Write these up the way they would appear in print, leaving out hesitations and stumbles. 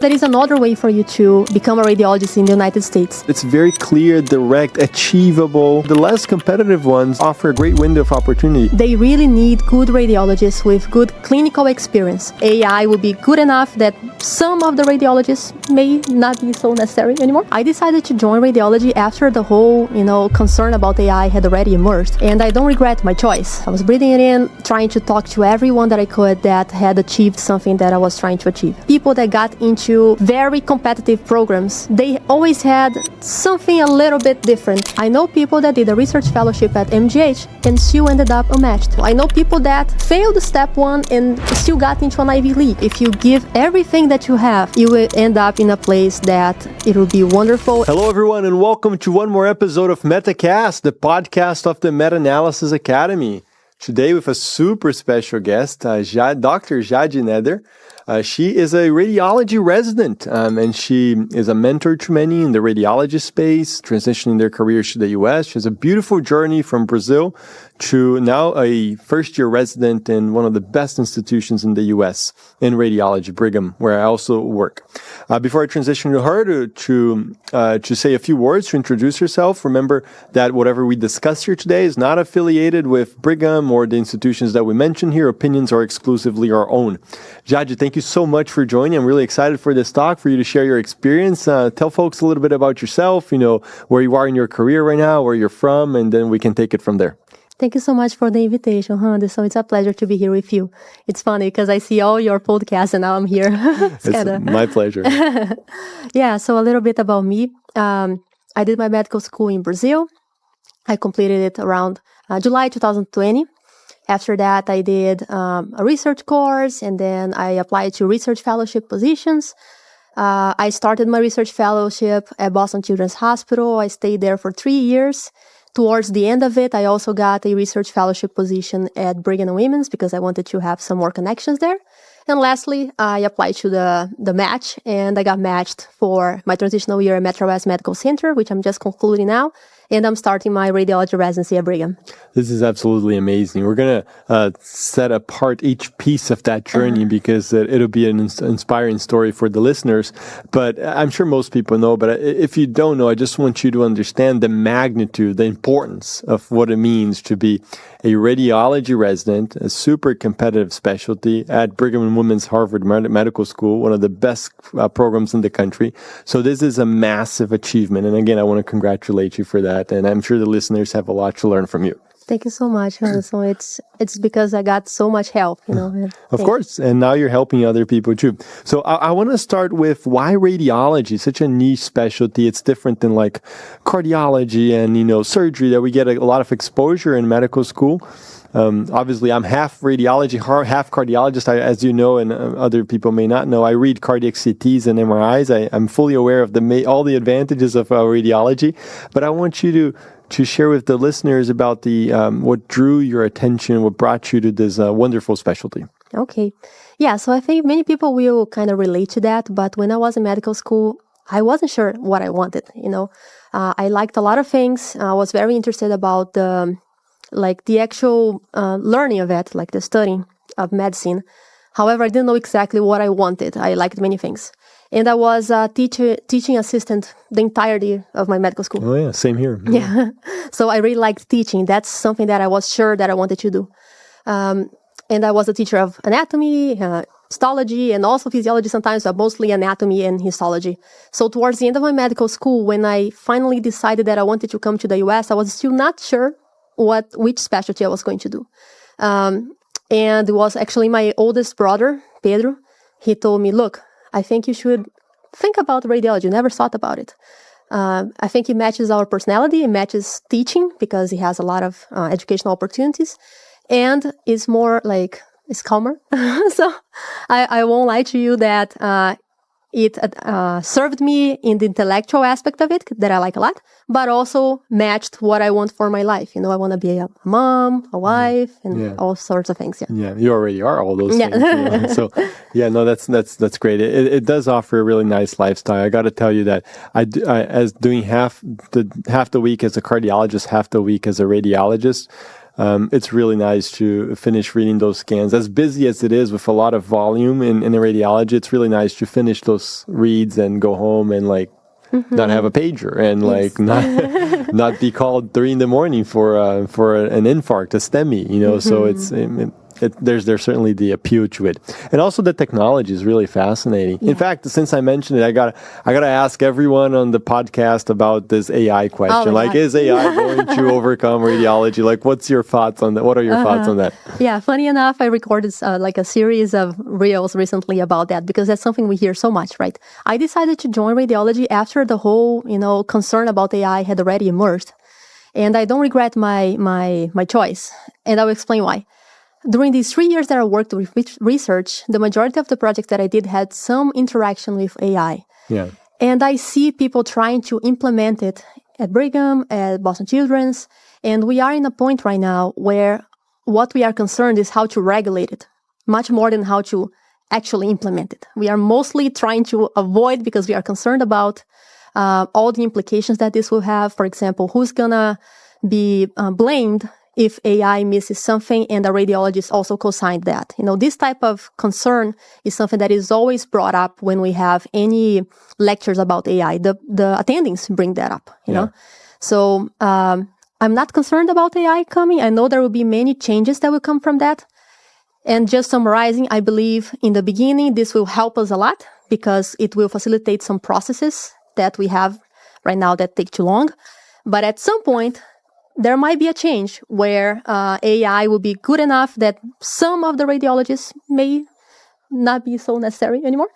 There is another way for you to become a radiologist in the United States. It's very clear, direct, achievable. The less competitive ones offer a great window of opportunity. They really need good radiologists with good clinical experience. AI will be good enough that some of the radiologists may not be so necessary anymore. I decided to join radiology after the whole, concern about AI had already emerged. And I don't regret my choice. I was breathing it in, trying to talk to everyone that I could that had achieved something that I was trying to achieve. People that got into very competitive programs, they always had something a little bit different. I know people that did a research fellowship at MGH and still ended up unmatched. I know people that failed step one and still got into an Ivy League. If you give everything that you have, you will end up in a place that it will be wonderful. Hello everyone and welcome to one more episode of MetaCast, the podcast of the Meta-Analysis Academy. Today with a super special guest, Dr. Jade Iwasaka-Neder. She is a radiology resident, and she is a mentor to many in the radiology space, transitioning their careers to the U.S. She has a beautiful journey from Brazil to now a first-year resident in one of the best institutions in the U.S. in radiology, Brigham, where I also work. Before I transition to her to say a few words to introduce herself, remember that whatever we discuss here today is not affiliated with Brigham or the institutions that we mention here. Opinions are exclusively our own. Jade, thank you so much for joining. I'm really excited for this talk, for you to share your experience. Tell folks a little bit about yourself, where you are in your career right now, where you're from, and then we can take it from there. Thank you so much for the invitation, Anderson. It's a pleasure to be here with you. It's funny because I see all your podcasts and now I'm here. It's my pleasure. Yeah, so a little bit about me. I did my medical school in Brazil. I completed it around July 2020. After that, I did a research course and then I applied to research fellowship positions. I started my research fellowship at Boston Children's Hospital. I stayed there for 3 years. Towards the end of it, I also got a research fellowship position at Brigham and Women's because I wanted to have some more connections there. And lastly, I applied to the match and I got matched for my transitional year at Metro West Medical Center, which I'm just concluding now. And I'm starting my radiology residency at Brigham. This is absolutely amazing. We're going to set apart each piece of that journey because it'll be an inspiring story for the listeners. But I'm sure most people know, but if you don't know, I just want you to understand the magnitude, the importance of what it means to be a radiology resident, a super competitive specialty at Brigham and Women's Harvard Medical School, one of the best programs in the country. So this is a massive achievement. And again, I want to congratulate you for that. And I'm sure the listeners have a lot to learn from you. Thank you so much, Hanson. It's because I got so much help, Of course. And now you're helping other people too. So I want to start with why radiology is such a niche specialty. It's different than like cardiology and, surgery that we get a lot of exposure in medical school. Obviously, I'm half radiology, half cardiologist. As you know, and other people may not know, I read cardiac CTs and MRIs. I'm fully aware of all the advantages of radiology. But I want you to share with the listeners about what drew your attention, what brought you to this wonderful specialty. Okay. Yeah, so I think many people will kind of relate to that. But when I was in medical school, I wasn't sure what I wanted, I liked a lot of things. I was very interested about the actual learning of it, like the studying of medicine. However, I didn't know exactly what I wanted. I liked many things. And I was a teaching assistant the entirety of my medical school. Oh yeah, same here. Yeah. So I really liked teaching. That's something that I was sure that I wanted to do. And I was a teacher of anatomy, histology, and also physiology sometimes, but mostly anatomy and histology. So towards the end of my medical school, when I finally decided that I wanted to come to the US, I was still not sure which specialty I was going to do. And it was actually my oldest brother, Pedro. He told me, look, I think you should think about radiology. Never thought about it. I think it matches our personality. It matches teaching because he has a lot of educational opportunities. And it's more it's calmer. So I won't lie to you that it served me in the intellectual aspect of it that I like a lot, but also matched what I want for my life. I want to be a mom, a wife, and all sorts of things. Yeah, you already are all those things. So, that's great. It does offer a really nice lifestyle. I got to tell you that I as doing half the week as a cardiologist, half the week as a radiologist. it's really nice to finish reading those scans. As busy as it is with a lot of volume in the radiology, it's really nice to finish those reads and go home and like not have a pager and like not be called 3 a.m. for an infarct, a STEMI, you know. So there's certainly the appeal to it, and also the technology is really fascinating. In fact, since I mentioned it, I gotta ask everyone on the podcast about this AI question. Like, is AI going to overcome radiology? Like, what's your thoughts on that? What are your thoughts on that? Yeah, funny enough, I recorded like a series of reels recently about that because that's something we hear so much, right? I decided to join radiology after the whole, concern about AI had already emerged, and I don't regret my choice, and I'll explain why. During these 3 years that I worked with research, the majority of the projects that I did had some interaction with AI. Yeah. And I see people trying to implement it at Brigham, at Boston Children's, and we are in a point right now where what we are concerned is how to regulate it, much more than how to actually implement it. We are mostly trying to avoid because we are concerned about all the implications that this will have. For example, who's gonna be blamed if AI misses something and a radiologist also co-signed that. This type of concern is something that is always brought up when we have any lectures about AI. The attendings bring that up, you know. So I'm not concerned about AI coming. I know there will be many changes that will come from that. And just summarizing, I believe in the beginning, this will help us a lot because it will facilitate some processes that we have right now that take too long. But at some point, there might be a change where AI will be good enough that some of the radiologists may not be so necessary anymore.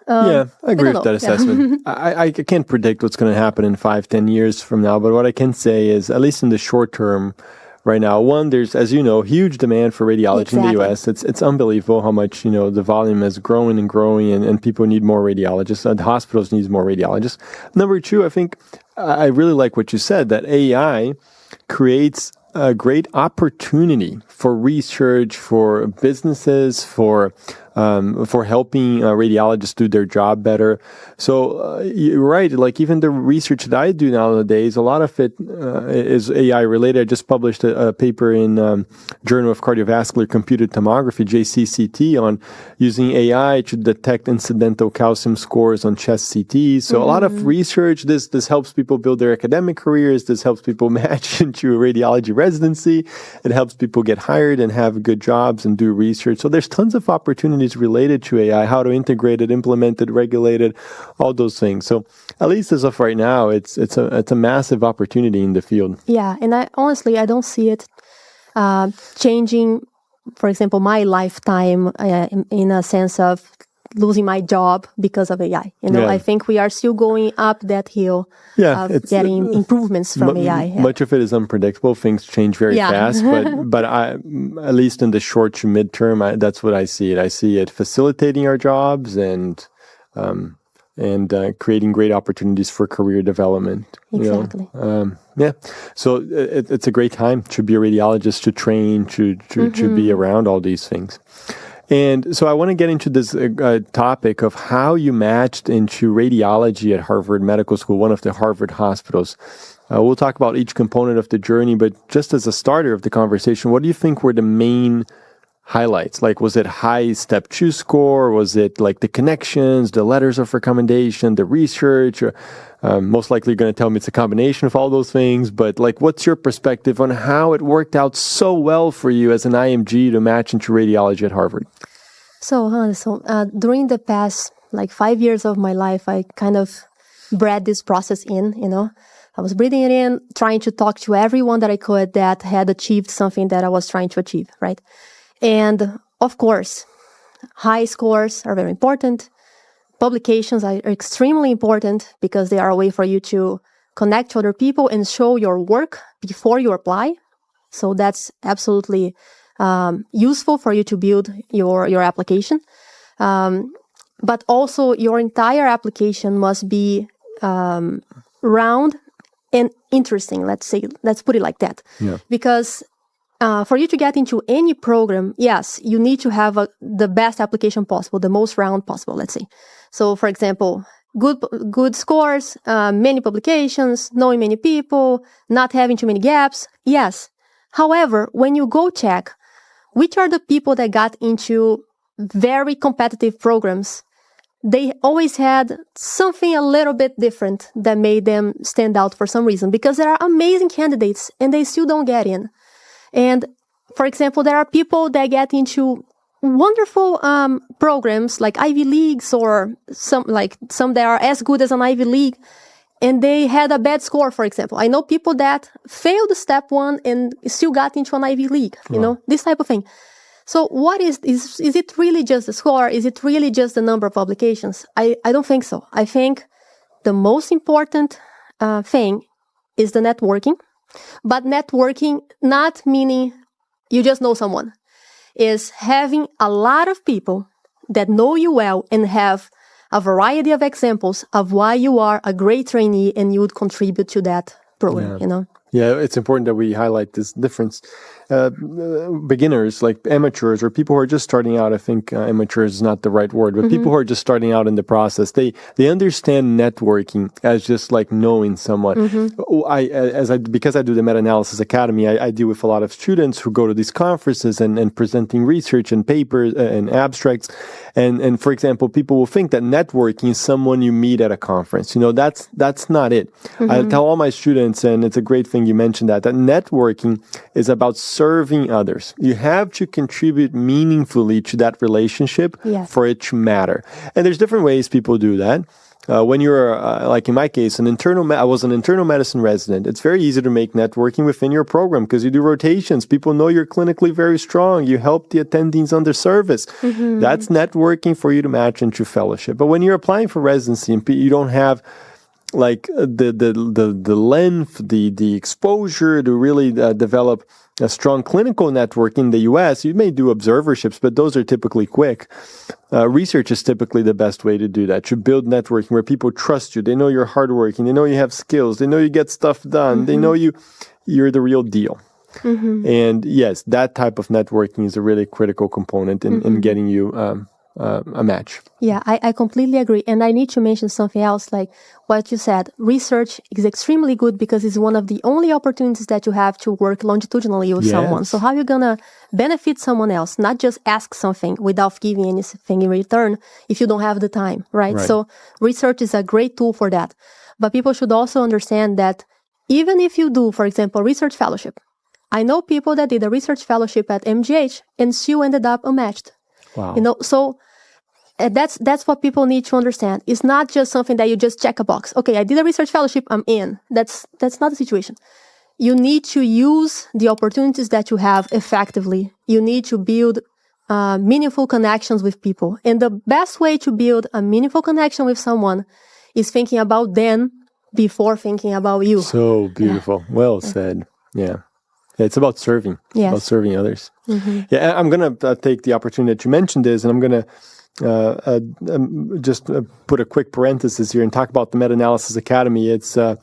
I agree with that assessment. I can't predict what's going to happen in 5-10 years from now, but what I can say is, at least in the short term, right now, there's, as you know, huge demand for radiology in the U.S. It's unbelievable how much, the volume is growing and growing, and people need more radiologists. The hospitals need more radiologists. Number two, I think I really like what you said, that AI creates a great opportunity for research, for businesses, for helping radiologists do their job better. So you're right. Like even the research that I do nowadays, a lot of it is AI related. I just published a paper in Journal of Cardiovascular Computed Tomography, JCCT, on using AI to detect incidental calcium scores on chest CTs. So a lot of research. This helps people build their academic careers. This helps people match into a radiology residency. It helps people get hired and have good jobs and do research. So there's tons of opportunities related to AI, how to integrate it, implement it, regulate it, all those things. So at least as of right now, it's a massive opportunity in the field. Yeah, and I don't see it changing, for example, my lifetime in a sense of losing my job because of AI. I think we are still going up that hill of getting improvements from AI. Much of it is unpredictable. Things change very fast, but at least in the short to midterm, that's what I see it. I see it facilitating our jobs and creating great opportunities for career development. Exactly. So it's a great time to be a radiologist, to train, to be around all these things. And so I want to get into this topic of how you matched into radiology at Harvard Medical School, one of the Harvard hospitals. We'll talk about each component of the journey, but just as a starter of the conversation, what do you think were the main highlights? Like, was it high step 2 score? Was it like the connections, the letters of recommendation, the research? Most likely you're going to tell me it's a combination of all those things, but like, what's your perspective on how it worked out so well for you as an IMG to match into radiology at Harvard? So during the past 5 years of my life, I kind of bred this process in, I was breathing it in, trying to talk to everyone that I could that had achieved something that I was trying to achieve, right? And of course, high scores are very important. Publications are extremely important because they are a way for you to connect to other people and show your work before you apply. So that's absolutely useful for you to build your application. But also your entire application must be round and interesting. Let's put it like that. Yeah. Because for you to get into any program, yes, you need to have the best application possible, the most round possible, let's say. So, for example, good scores, many publications, knowing many people, not having too many gaps. Yes, However, when you go check which are the people that got into very competitive programs, they always had something a little bit different that made them stand out for some reason, because there are amazing candidates and they still don't get in. And for example, there are people that get into wonderful programs like Ivy Leagues, or some that are as good as an Ivy League, and they had a bad score, for example. I know people that failed step 1 and still got into an Ivy League, this type of thing. So what is it really just the score? Is it really just the number of publications? I don't think so. I think the most important thing is the networking. But networking, not meaning you just know someone, is having a lot of people that know you well and have a variety of examples of why you are a great trainee and you would contribute to that program, Yeah, it's important that we highlight this difference. Beginners, like amateurs, or people who are just starting out, I think amateur is not the right word, but people who are just starting out in the process, they understand networking as just like knowing someone. Because I do the Meta-Analysis Academy, I deal with a lot of students who go to these conferences and presenting research and papers and abstracts. And for example, people will think that networking is someone you meet at a conference. That's not it. I tell all my students, and it's a great thing you mentioned that networking is about serving others. You have to contribute meaningfully to that relationship for it to matter. And there's different ways people do that. When you're, like in my case, I was an internal medicine resident. It's very easy to make networking within your program because you do rotations. People know you're clinically very strong. You help the attendings on their service. That's networking for you to match into fellowship. But when you're applying for residency and you don't have like the length, the exposure to really develop a strong clinical network in the US, you may do observerships, but those are typically quick. Research is typically the best way to do that, to build networking where people trust you. They know you're hardworking. They know you have skills. They know you get stuff done. They know you're the real deal. And yes, that type of networking is a really critical component in getting you a match. Yeah, I completely agree. And I need to mention something else, like what you said. Research is extremely good because it's one of the only opportunities that you have to work longitudinally with someone. So how are you going to benefit someone else? Not just ask something without giving anything in return if you don't have the time, right? So research is a great tool for that. But people should also understand that even if you do, for example, research fellowship, I know people that did a research fellowship at MGH and still ended up unmatched. Wow. So that's what people need to understand. It's not just something that you just check a box. Okay, I did a research fellowship, I'm in. That's not the situation. You need to use the opportunities that you have effectively. You need to build meaningful connections with people. And the best way to build a meaningful connection with someone is thinking about them before thinking about you. So beautiful. Well said. Yeah. It's about serving. About serving others. Yeah, I'm going to take the opportunity that you mentioned this, and I'm going to just put a quick parenthesis here and talk about the Meta-Analysis Academy. It's a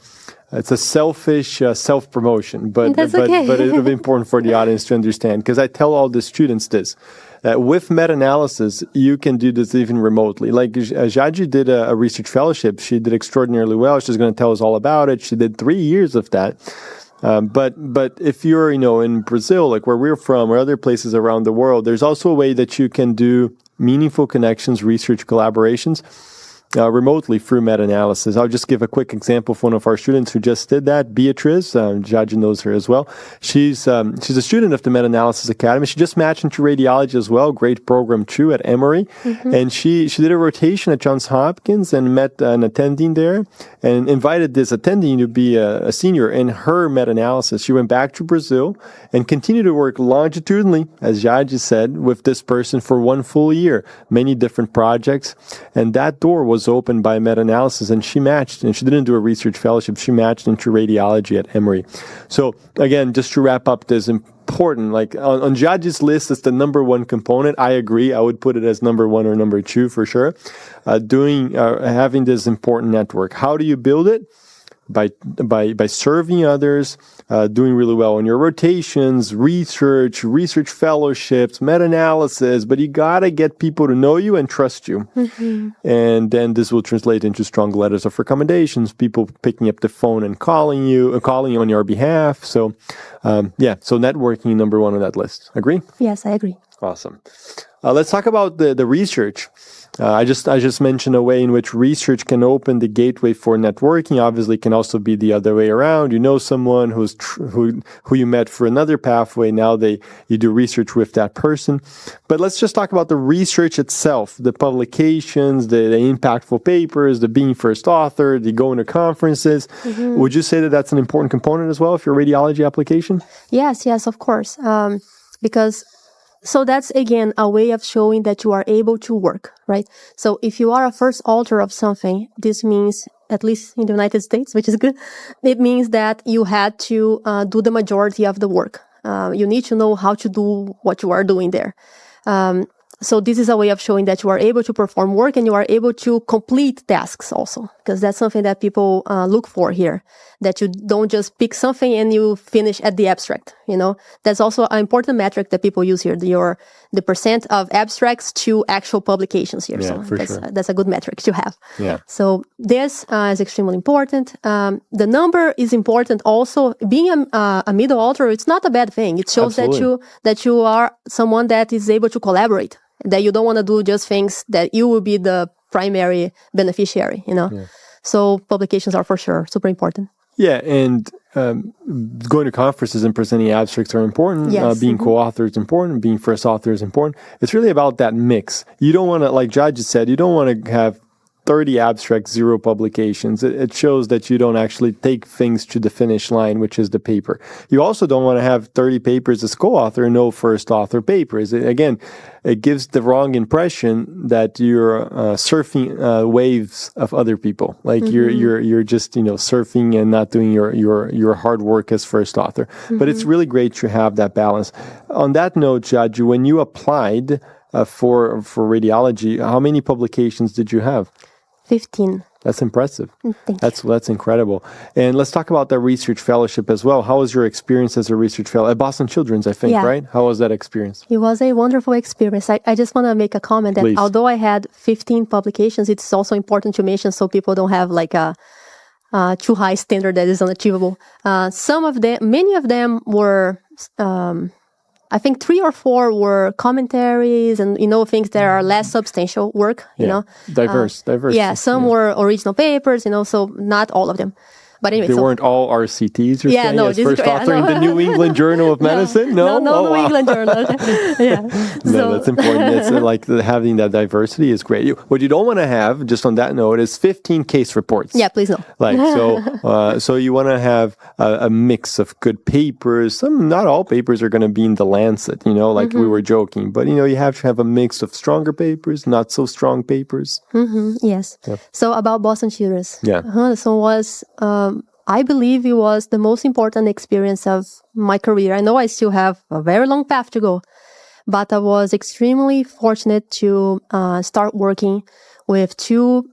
selfish self-promotion, but it'll be important for the audience to understand, because I tell all the students this, that with meta-analysis, you can do this even remotely. Like Jade did a research fellowship. She did extraordinarily well. She's going to tell us all about it. She did 3 years of that. But if you're, in Brazil, like where we're from, or other places around the world, there's also a way that you can do meaningful connections, research collaborations remotely through meta-analysis. I'll just give a quick example of one of our students who just did that, Beatriz. Jade knows her as well. She's a student of the Meta-Analysis Academy. She just matched into radiology as well. Great program too at Emory. And she did a rotation at Johns Hopkins and met an attending there and invited this attending to be a senior in her meta-analysis. She went back to Brazil and continued to work longitudinally, as Jade said, with this person for 1 full year, many different projects. And that door was opened by meta-analysis, and she matched, and she didn't do a research fellowship, she matched into radiology at Emory. So again, just to wrap up this important, like on Jade's list, it's the number 1 component. I agree. I would put it as number 1 or number 2 for sure. Having this important network. How do you build it? by serving others, doing really well in your rotations, research fellowships, meta-analysis, but you got to get people to know you and trust you. And then this will translate into strong letters of recommendations, people picking up the phone and calling you on your behalf. So, so networking, number one on that list. Agree? Yes, I agree. Awesome. Let's talk about the research. I just mentioned a way in which research can open the gateway for networking. Obviously, it can also be the other way around. You know someone who you met for another pathway. Now you do research with that person. But let's just talk about the research itself, the publications, the impactful papers, the being first author, the going to conferences. Would you say that that's an important component as well of your radiology application? Yes, of course. So that's, again, a way of showing that you are able to work, right? So if you are a first author of something, this means, at least in the United States, which is good, it means that you had to do the majority of the work. You need to know how to do what you are doing there. So this is a way of showing that you are able to perform work and you are able to complete tasks also, because that's something that people look for here, that you don't just pick something and you finish at the abstract, That's also an important metric that people use here, the percent of abstracts to actual publications here. Yeah, so that's a good metric to have. Yeah. So this is extremely important. The number is important also. Being a middle author, it's not a bad thing. It shows that you are someone that is able to collaborate, that you don't want to do just things that you will be the primary beneficiary, Yeah. So publications are for sure super important. Yeah, and going to conferences and presenting abstracts are important. Yes. Being co-author is important. Being first author is important. It's really about that mix. You don't want to, like Jade just said, you don't want to have 30 abstracts, 0 publications. It shows that you don't actually take things to the finish line, which is the paper. You also don't want to have 30 papers as co-author and no first author papers. Again, it gives the wrong impression that you're surfing waves of other people. Like you're just surfing and not doing your hard work as first author. But it's really great to have that balance. On that note, Jade, when you applied for radiology, how many publications did you have? 15. That's impressive. Thank you. That's incredible. And let's talk about the research fellowship as well. How was your experience as a research fellow at Boston Children's, I think, right? How was that experience? It was a wonderful experience. I just want to make a comment that Please. Although I had 15 publications, it's also important to mention so people don't have like a too high standard that is unachievable. Many of them were... I think 3 or 4 were commentaries and, things that are less substantial work, Diverse. Yeah, some were original papers, so not all of them. But anyway, they weren't all RCTs, you're saying, as first author in the New England Journal of Medicine? No, New England Journal. Yeah. No, that's important. It's like having that diversity is great. What you don't want to have, just on that note, is 15 case reports. Yeah, please no. So you want to have a mix of good papers. Not all papers are going to be in the Lancet, like we were joking. But, you have to have a mix of stronger papers, not so strong papers. Yes. Yeah. So about Boston Children's. Yeah. I believe it was the most important experience of my career. I know I still have a very long path to go, but I was extremely fortunate to start working with 2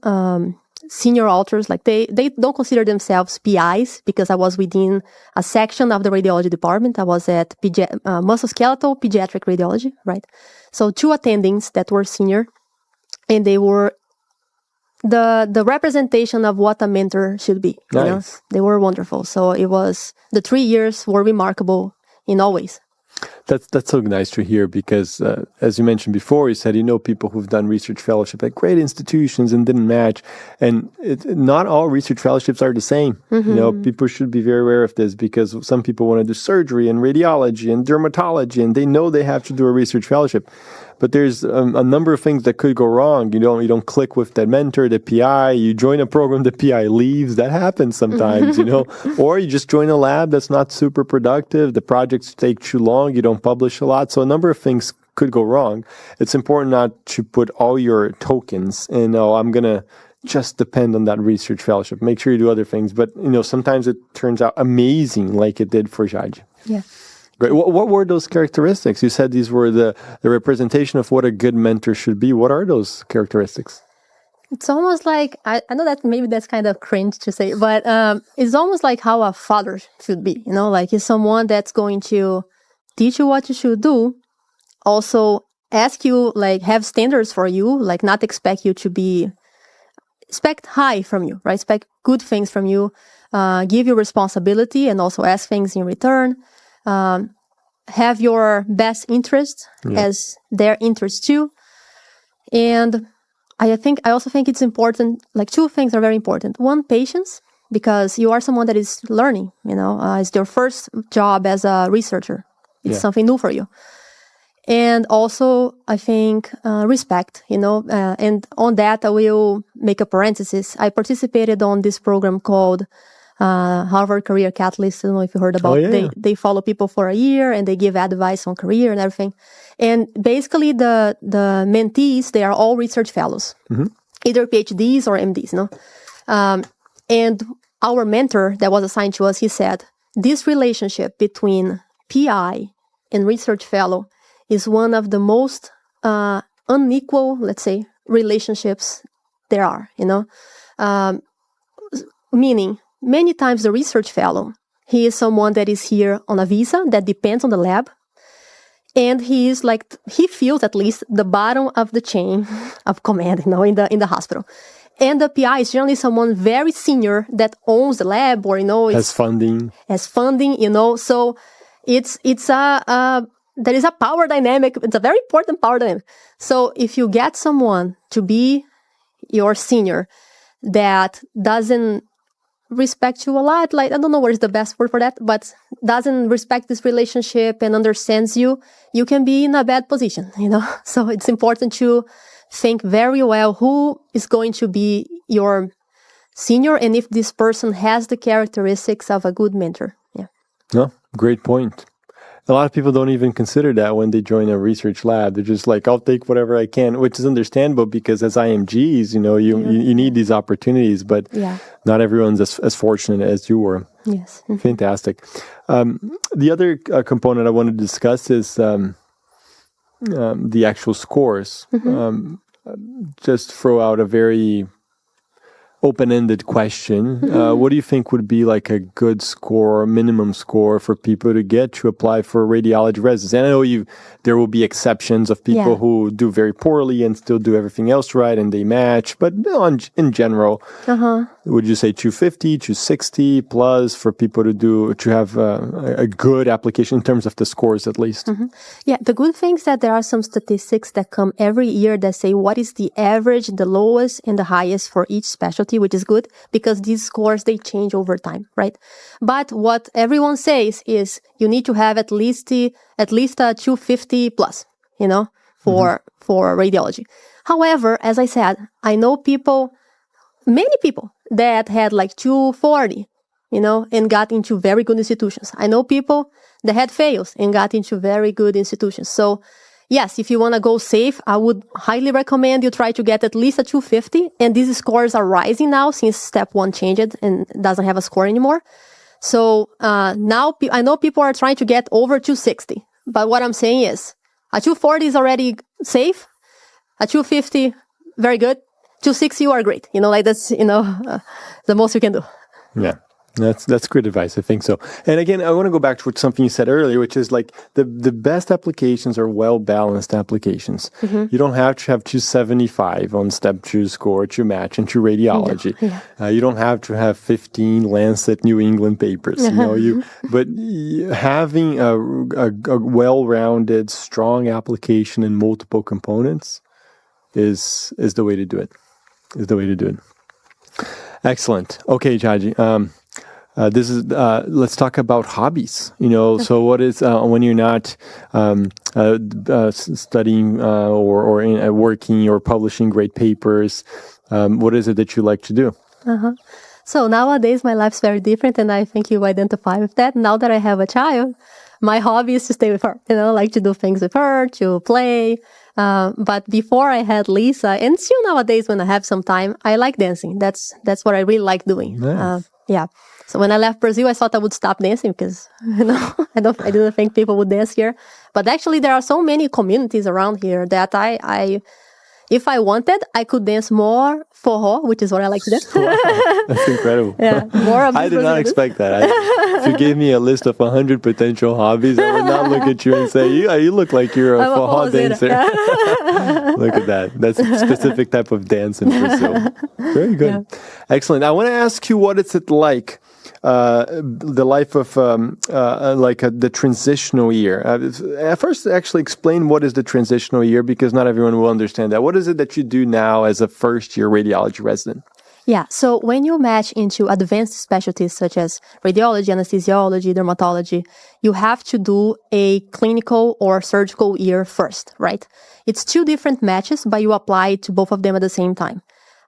senior authors. Like they don't consider themselves PIs because I was within a section of the radiology department. I was at musculoskeletal pediatric radiology, right? So 2 attendings that were senior, and they were the representation of what a mentor should be. Nice. They were wonderful. So the 3 years were remarkable in all ways. That's so nice to hear because, as you mentioned before, you said people who've done research fellowship at great institutions and didn't match. And not all research fellowships are the same. People should be very aware of this because some people want to do surgery and radiology and dermatology, and they know they have to do a research fellowship. But there's a number of things that could go wrong. You don't click with that mentor, the PI. You join a program, the PI leaves. That happens sometimes, Or you just join a lab that's not super productive. The projects take too long. You don't publish a lot. So a number of things could go wrong. It's important not to put all your tokens in, I'm going to just depend on that research fellowship. Make sure you do other things. But, sometimes it turns out amazing like it did for Jade. Yeah. Great. What were those characteristics? You said these were the representation of what a good mentor should be. What are those characteristics? It's almost like, I know that maybe that's kind of cringe to say, but it's almost like how a father should be, like he's someone that's going to teach you what you should do, also ask you, like have standards for you, like not expect you to expect high from you, right? Expect good things from you, give you responsibility and also ask things in return, have your best interest as their interest too. And I also think it's important, like two things are very important. One, patience, because you are someone that is learning, it's your first job as a researcher. It's something new for you. And also, I think, respect, and on that, I will make a parenthesis. I participated on this program called Harvard Career Catalyst. I don't know if you heard about it. They follow people for a year and they give advice on career and everything. And basically, the mentees, they are all research fellows, either PhDs or MDs, and our mentor that was assigned to us, he said, this relationship between PI and research fellow is one of the most unequal, let's say, relationships there are, meaning many times the research fellow, he is someone that is here on a visa that depends on the lab. And he is like, he feels at least the bottom of the chain of command, in the hospital. And the PI is generally someone very senior that owns the lab or, has funding. So there is a power dynamic. It's a very important power dynamic. So if you get someone to be your senior that doesn't respect you a lot, like, I don't know what is the best word for that, but doesn't respect this relationship and understands you, you can be in a bad position, So it's important to think very well who is going to be your senior and if this person has the characteristics of a good mentor. Yeah. No, great point. A lot of people don't even consider that when they join a research lab. They're just like, I'll take whatever I can, which is understandable because as IMGs, you need these opportunities, but not everyone's as fortunate as you were. Yes. Mm-hmm. Fantastic. The other component I want to discuss is the actual scores. Mm-hmm. Just throw out a very open-ended question. What do you think would be like a good score, minimum score for people to get to apply for radiology residency? And I know there will be exceptions of people who do very poorly and still do everything else right and they match. But in general, would you say 250, 260 plus for people to have a good application in terms of the scores at least? Mm-hmm. Yeah, the good thing is that there are some statistics that come every year that say what is the average, the lowest, and the highest for each specialty, which is good because these scores, they change over time, right? But what everyone says is you need to have at least a 250 plus, for radiology. However, as I said, I know many people that had like 240, and got into very good institutions. I know people that had fails and got into very good institutions. So yes, if you want to go safe, I would highly recommend you try to get at least a 250. And these scores are rising now since step 1 changed and doesn't have a score anymore. So now I know people are trying to get over 260. But what I'm saying is a 240 is already safe. A 250, very good. 260, you are great. That's, the most you can do. Yeah. That's good advice. I think so. And again, I want to go back to something you said earlier, which is like the best applications are well-balanced applications. Mm-hmm. You don't have to have 275 on step 2 score to match into radiology. Yeah. You don't have to have 15 Lancet New England papers. But having a well-rounded, strong application in multiple components is the way to do it. Excellent. Okay, Jaji. Let's talk about hobbies. So what is when you're not studying or working or publishing great papers? What is it that you like to do? So nowadays my life's very different, and I think you identify with that. Now that I have a child, my hobby is to stay with her. Like to do things with her, to play. But before I had Lisa, and still nowadays when I have some time, I like dancing. That's what I really like doing. Nice. So when I left Brazil, I thought I would stop dancing because, I didn't think people would dance here. But actually, there are so many communities around here that If I wanted, I could dance more forró, which is what I like to dance. Wow, that's incredible. Yeah, more of I did not expect that. If you gave me a list of 100 potential hobbies, I would not look at you and say, you look like you're a forró dancer. Look at that. That's a specific type of dance in Brazil. Very good. Yeah. Excellent. I want to ask you, what is it like? The life of the transitional year. First, actually explain what is the transitional year, because not everyone will understand that. What is it that you do now as a first-year radiology resident? Yeah, so when you match into advanced specialties such as radiology, anesthesiology, dermatology, you have to do a clinical or surgical year first, right? It's 2 different matches, but you apply to both of them at the same time.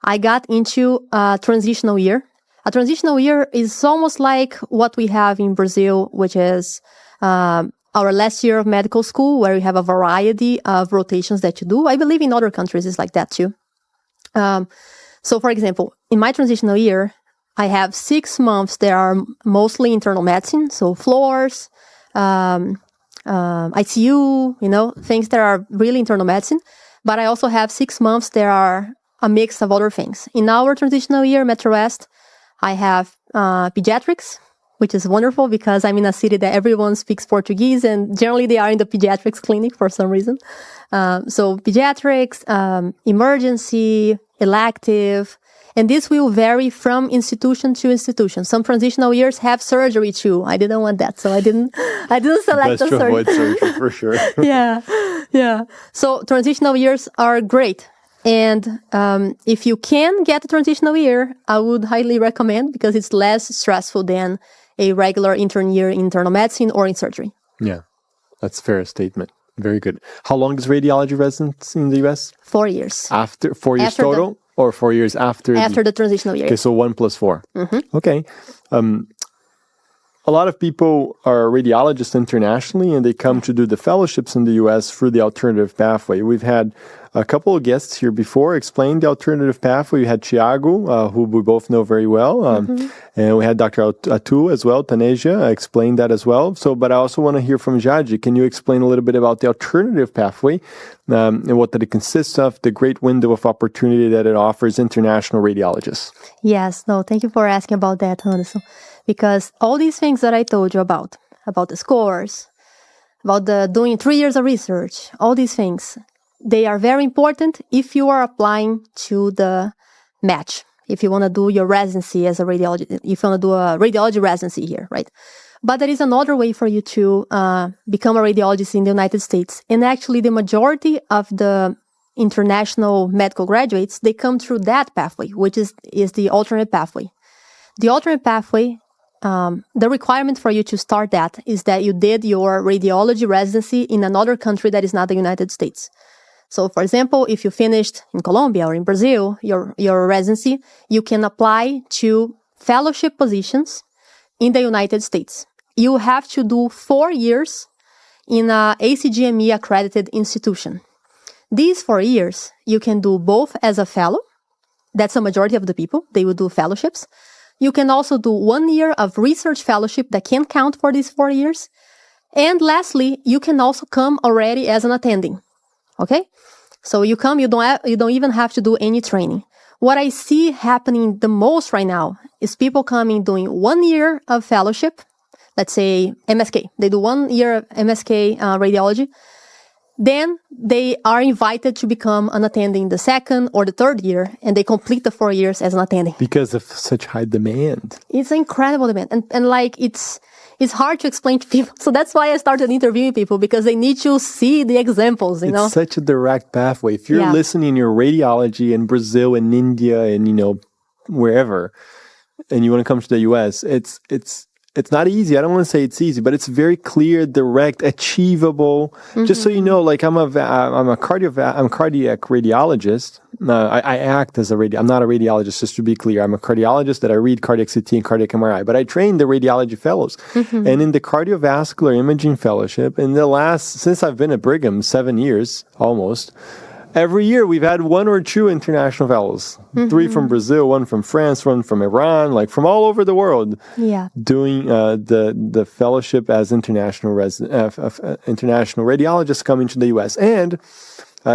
I got into a transitional year. A transitional year is almost like what we have in Brazil, which is our last year of medical school, where you have a variety of rotations that you do. I believe in other countries it's like that too. So, for example, in my transitional year, I have 6 months that are mostly internal medicine, so floors, ICU, things that are really internal medicine. But I also have 6 months that are a mix of other things. In our transitional year, Metro West, I have pediatrics, which is wonderful because I'm in a city that everyone speaks Portuguese, and generally they are in the pediatrics clinic for some reason. So pediatrics, emergency, elective, and this will vary from institution to institution. Some transitional years have surgery too. I didn't want that, so I didn't select the surgery. Best to avoid surgery for sure. Yeah. So transitional years are great. And if you can get a transitional year, I would highly recommend, because it's less stressful than a regular intern year in internal medicine or in surgery. Yeah, that's a fair statement. Very good. How long is radiology residency in the U.S.? 4 years. After 4 years total, or 4 years after? After the transitional year. Okay, so 1 + 4. Mm-hmm. Okay. A lot of people are radiologists internationally, and they come to do the fellowships in the U.S. through the alternative pathway. We've had a couple of guests here before explain the alternative pathway. We had Thiago, who we both know very well, and we had Dr. Atu as well, Taneja, explained that as well. But I also want to hear from Jade. Can you explain a little bit about the alternative pathway and what that it consists of, the great window of opportunity that it offers international radiologists? Yes, no, thank you for asking about that, Anderson. Because all these things that I told you about the scores, about the doing 3 years of research, all these things, they are very important if you are applying to the match. If you want to do your residency as a radiologist, if you want to do a radiology residency here, right? But there is another way for you to become a radiologist in the United States. And actually, the majority of the international medical graduates, they come through that pathway, which is the alternate pathway. The alternate pathway, the requirement for you to start that is that you did your radiology residency in another country that is not the United States. So, for example, if you finished in Colombia or in Brazil, your residency, you can apply to fellowship positions in the United States. You have to do 4 years in a ACGME accredited institution. These 4 years, you can do both as a fellow. That's a majority of the people. They will do fellowships. You can also do 1 year of research fellowship that can count for these 4 years. And lastly, you can also come already as an attending. Okay? So you come, you don't even have to do any training. What I see happening the most right now is people coming doing 1 year of fellowship, let's say MSK. They do 1 year of MSK radiology. Then they are invited to become an attending the 2nd or the 3rd year, and they complete the 4 years as an attending. Because of such high demand. It's an incredible demand. And like, it's hard to explain to people. So that's why I started interviewing people, because they need to see the examples, you know? It's such a direct pathway. If you're listening your radiology in Brazil and India and, wherever, and you want to come to the US, it's not easy. I don't want to say it's easy, but it's very clear, direct, achievable. Mm-hmm. Just so you know, like I'm a cardiac radiologist. I act as a I'm not a radiologist, just to be clear. I'm a cardiologist that I read cardiac CT and cardiac MRI, but I train the radiology fellows. Mm-hmm. And in the cardiovascular imaging fellowship, since I've been at Brigham, 7 years almost, every year we've had 1 or 2 international fellows, 3 from Brazil, 1 from France, 1 from Iran, like from all over the world, doing the fellowship as international radiologists coming to the U.S. And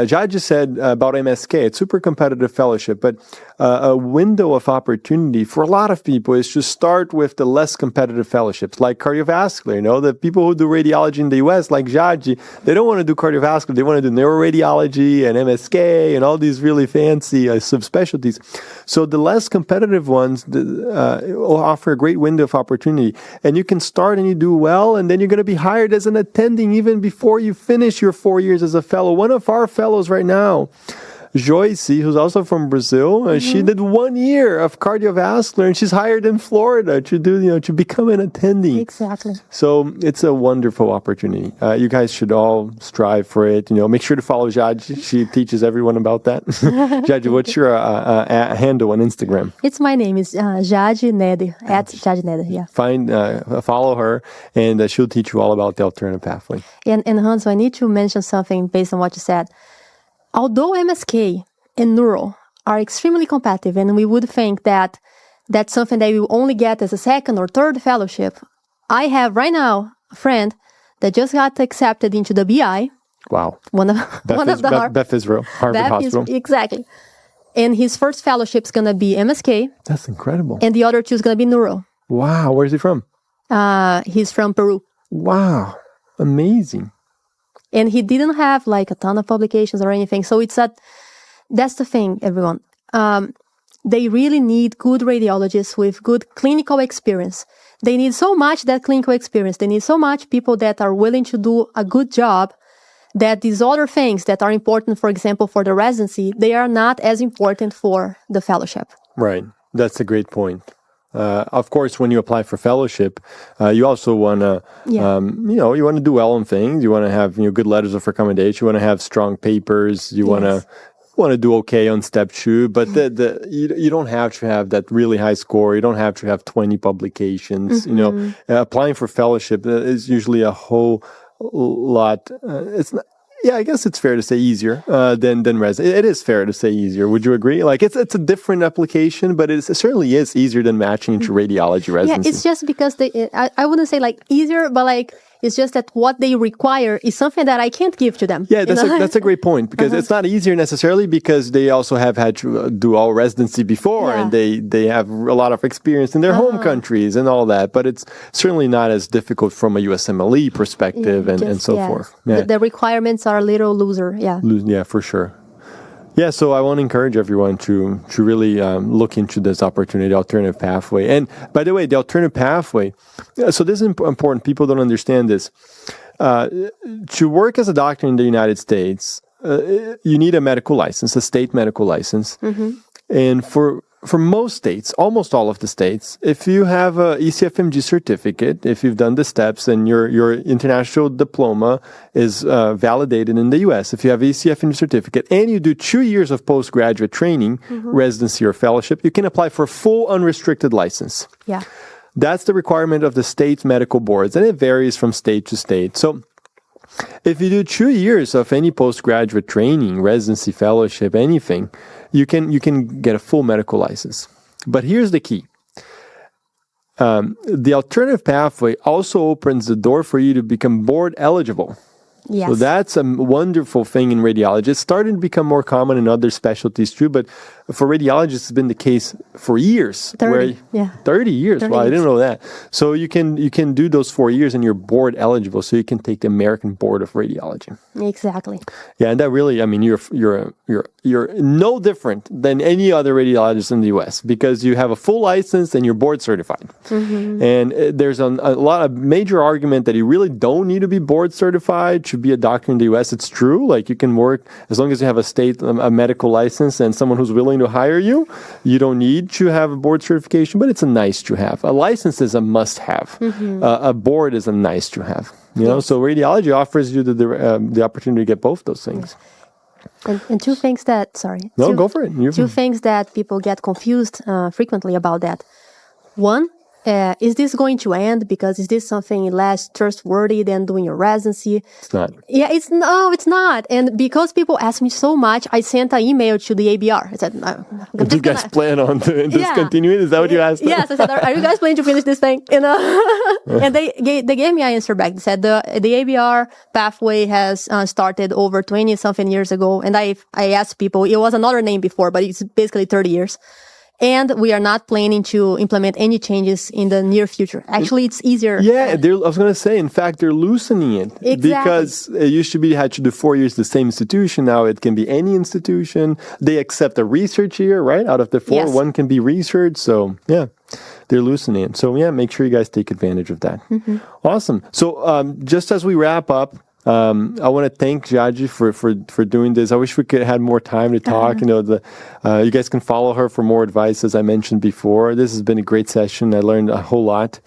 Jade just said about MSK, it's super competitive fellowship, but a window of opportunity for a lot of people is to start with the less competitive fellowships, like cardiovascular. You know, the people who do radiology in the US, like Jade, they don't want to do cardiovascular. They want to do neuroradiology and MSK and all these really fancy subspecialties. So the less competitive ones will offer a great window of opportunity. And you can start and you do well, and then you're going to be hired as an attending even before you finish your 4 years as a fellow. One of our fellows right now, Joyce, who's also from Brazil, she did 1 year of cardiovascular, and she's hired in Florida to become an attending. Exactly. So it's a wonderful opportunity. You guys should all strive for it. Make sure to follow Jade. She teaches everyone about that. Jade, what's your handle on Instagram? It's my name. It's Jade Neder, at Jade Neder, yeah. Follow her, and she'll teach you all about the alternative pathway. And Hans, I need to mention something based on what you said. Although MSK and Neuro are extremely competitive, and we would think that that's something that you only get as a second or third fellowship, I have right now a friend that just got accepted into the BI. Wow. Beth Israel, Harvard Hospital. Exactly. And his first fellowship is going to be MSK. That's incredible. And the other two is going to be Neuro. Wow. Where's he from? He's from Peru. Wow. Amazing. And he didn't have like a ton of publications or anything. So that's the thing, everyone. They really need good radiologists with good clinical experience. They need so much that clinical experience. They need so much people that are willing to do a good job, that these other things that are important, for example, for the residency, they are not as important for the fellowship. Right. That's a great point. Of course, when you apply for fellowship, you also want to, you want to do well on things. You want to have good letters of recommendation. You want to have strong papers. You want to do okay on step 2. But you don't have to have that really high score. You don't have to have 20 publications. Applying for fellowship is usually a whole lot. It's not. Yeah, I guess it's fair to say easier than residency. It is fair to say easier. Would you agree? Like it's a different application, but it certainly is easier than matching into radiology residency. Yeah, it's just because I wouldn't say like easier, but like it's just that what they require is something that I can't give to them. Yeah, that's a great point, because it's not easier necessarily because they also have had to do all residency before, and they have a lot of experience in their home countries and all that. But it's certainly not as difficult from a USMLE perspective and so forth. Yeah. The requirements are a little looser. Yeah. Yeah, for sure. Yeah, so I want to encourage everyone to really look into this opportunity, alternative pathway. And by the way, the alternative pathway, so this is important. People don't understand this. To work as a doctor in the United States, you need a medical license, a state medical license. And for most states, almost all of the states, if you have a ECFMG certificate, if you've done the steps and your international diploma is validated in the US, if you have ECFMG certificate and you do 2 years of postgraduate training, residency or fellowship, you can apply for full unrestricted license. Yeah. That's the requirement of the state medical boards, and it varies from state to state. So if you do 2 years of any postgraduate training, residency, fellowship, anything, you can get a full medical license. But here's the key. The alternative pathway also opens the door for you to become board eligible. Yes. So that's a wonderful thing in radiology. It's starting to become more common in other specialties too, but for radiologists, it's been the case for years. 30 years. 30 Wow, I years. didn't know that. So you can do those 4 years and you're board eligible, so you can take the American Board of Radiology. Exactly. Yeah, and that really, I mean, you're no different than any other radiologist in the U.S. because you have a full license and you're board certified. And there's a lot of major argument that you really don't need to be board certified to be a doctor in the U.S. It's true. Like you can work as long as you have a medical license and someone who's willing to hire you. You don't need to have a board certification, but it's a nice to have. A license is a must have. A board is a nice to have. You know, so radiology offers you the opportunity to get both those things. And two things that, go for it. Two things that people get confused frequently about that. One, is this going to end? Because is this something less trustworthy than doing your residency? It's not. Yeah, it's not. And because people ask me so much, I sent an email to the ABR. I said, "Do you guys plan on discontinuing? Is that what you asked them? Yes, I said, are you guys planning to finish this thing? You know, and they gave me an answer back. They said the ABR pathway has started over 20 something years ago, and I asked people. It was another name before, but it's basically 30 years. And we are not planning to implement any changes in the near future. Actually, it's easier. Yeah, I was going to say, in fact, they're loosening it. Exactly. Because it used to be you had to do 4 years the same institution. Now it can be any institution. They accept a research year, right? Out of the 4, Yes. 1 can be research. So, yeah, they're loosening it. So, yeah, make sure you guys take advantage of that. Mm-hmm. Awesome. So, just as we wrap up, I want to thank Jade for doing this. I wish we could have had more time to talk. You know, you guys can follow her for more advice, as I mentioned before. This has been a great session. I learned a whole lot.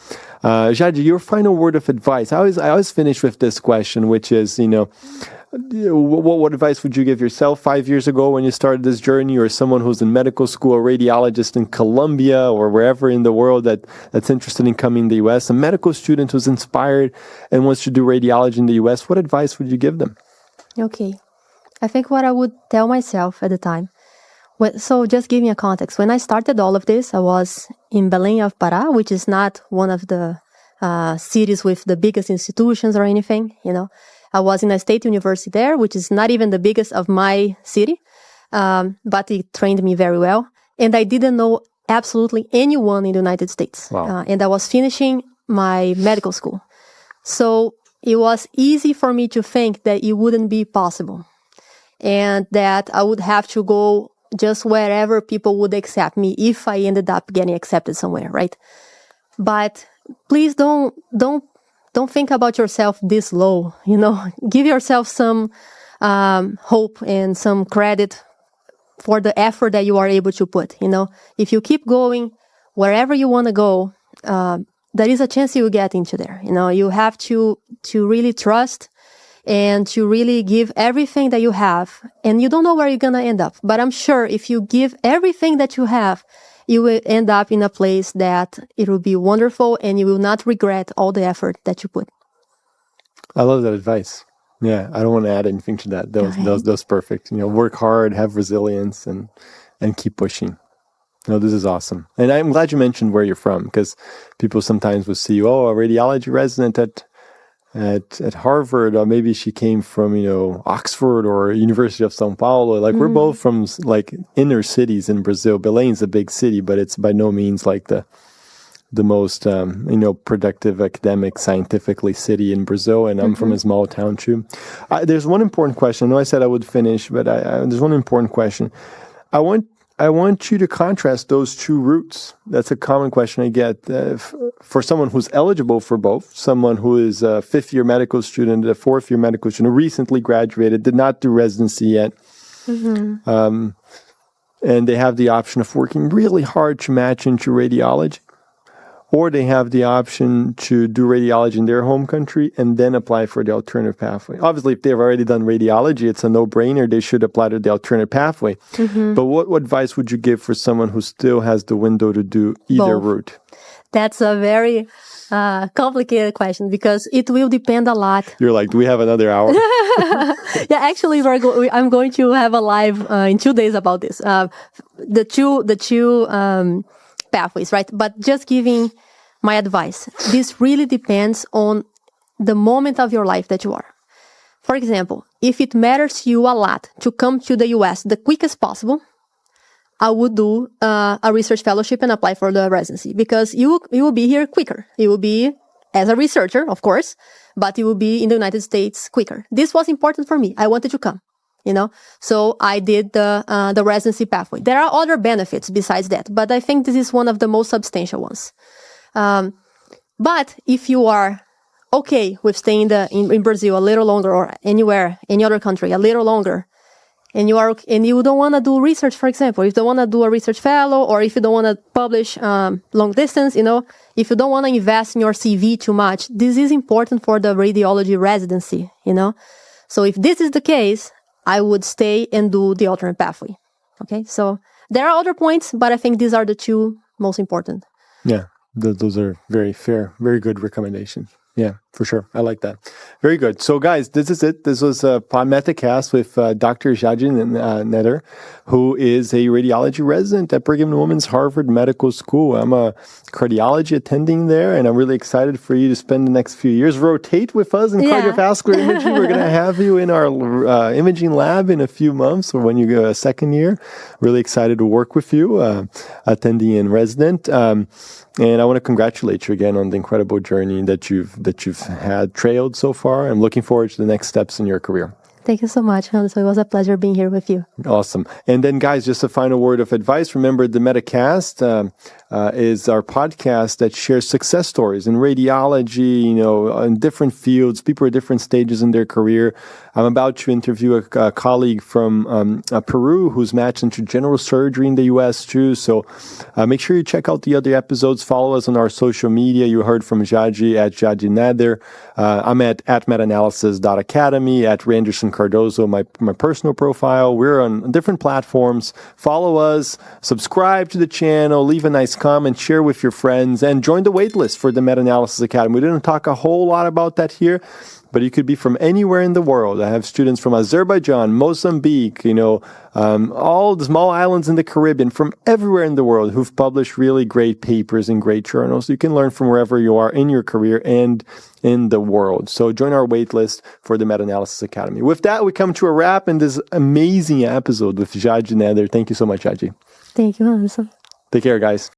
Jade, your final word of advice. I always finish with this question, which is, you know, what advice would you give yourself 5 years ago when you started this journey, or someone who's in medical school, a radiologist in Colombia or wherever in the world that's interested in coming to the U.S., a medical student who's inspired and wants to do radiology in the U.S., what advice would you give them? Okay. I think what I would tell myself at the time. So just give me a context. When I started all of this, I was in Belém of Pará, which is not one of the cities with the biggest institutions or anything, you know. I was in a state university there, which is not even the biggest of my city, but it trained me very well. And I didn't know absolutely anyone in the United States. Wow. And I was finishing my medical school. So it was easy for me to think that it wouldn't be possible and that I would have to go just wherever people would accept me if I ended up getting accepted somewhere, right? But please don't think about yourself this low, you know. Give yourself some hope and some credit for the effort that you are able to put, you know. If you keep going wherever you want to go, there is a chance you will get into there. You know, you have to really trust and to really give everything that you have. And you don't know where you're going to end up. But I'm sure if you give everything that you have, you will end up in a place that it will be wonderful and you will not regret all the effort that you put. I love that advice. Yeah, I don't want to add anything to that. That was perfect. You know, work hard, have resilience, and keep pushing. No, this is awesome. And I'm glad you mentioned where you're from, because people sometimes will see, oh, a radiology resident at Harvard, or maybe she came from, you know, Oxford or University of São Paulo. Like, we're both from, like, inner cities in Brazil. Belém is a big city, but it's by no means like the most, you know, productive academic, scientifically city in Brazil. And I'm from a small town too. There's one important question. I know I said I would finish, but there's one important question. I want you to contrast those two routes. That's a common question I get for someone who's eligible for both. Someone who is a 5th-year medical student, a 4th-year medical student, who recently graduated, did not do residency yet. And they have the option of working really hard to match into radiology. Or they have the option to do radiology in their home country and then apply for the alternative pathway. Obviously, if they've already done radiology, it's a no-brainer. They should apply to the alternative pathway. But what advice would you give for someone who still has the window to do either route? That's a very complicated question because it will depend a lot. You're like, do we have another hour? Yeah, actually, I'm going to have a live in 2 days about this. The two pathways, right? But just giving my advice, this really depends on the moment of your life that you are. For example, if it matters to you a lot to come to the US the quickest possible, I would do a research fellowship and apply for the residency because you will be here quicker. You will be as a researcher, of course, but you will be in the United States quicker. This was important for me. I wanted to come. You know, so I did the residency pathway. There are other benefits besides that, but I think this is one of the most substantial ones. But if you are okay with staying in Brazil a little longer, or anywhere, any other country a little longer, and you don't want to do research, for example, if you don't want to do a research fellow, or if you don't want to publish long distance, you know, if you don't want to invest in your CV too much, this is important for the radiology residency, you know. So if this is the case, I would stay and do the alternate pathway. Okay, so there are other points, but I think these are the two most important. Yeah, those are very fair, very good recommendations. Yeah, for sure. I like that. Very good. So, guys, this is it. This was a MetaCast with Dr. Jade Iwasaka-Neder, who is a radiology resident at Brigham and Women's Harvard Medical School. I'm a cardiology attending there, and I'm really excited for you to spend the next few years. Rotate with us in cardiovascular imaging. We're going to have you in our imaging lab in a few months, or when you go a second year. Really excited to work with you, attending and resident. And I want to congratulate you again on the incredible journey that you've had trailed so far. I'm looking forward to the next steps in your career. Thank you so much, Hans. It was a pleasure being here with you. Awesome. And then, guys, just a final word of advice. Remember, the MetaCast is our podcast that shares success stories in radiology, in different fields, people at different stages in their career. I'm about to interview a colleague from Peru who's matched into general surgery in the U.S. too. So make sure you check out the other episodes. Follow us on our social media. You heard from Jade at Jade Iwasaka-Neder. I'm at metaanalysis.academy, at Randerson Cardozo, my personal profile. We're on different platforms. Follow us, subscribe to the channel, leave a nice comment, share with your friends, and join the waitlist for the Meta-Analysis Academy. We didn't talk a whole lot about that here, but you could be from anywhere in the world. I have students from Azerbaijan, Mozambique, all the small islands in the Caribbean, from everywhere in the world who've published really great papers in great journals. You can learn from wherever you are in your career and in the world. So join our waitlist for the Meta-Analysis Academy. With that, we come to a wrap in this amazing episode with Jade Iwasaka-Neder. Thank you so much, Jade. Thank you, Hans. Take care, guys.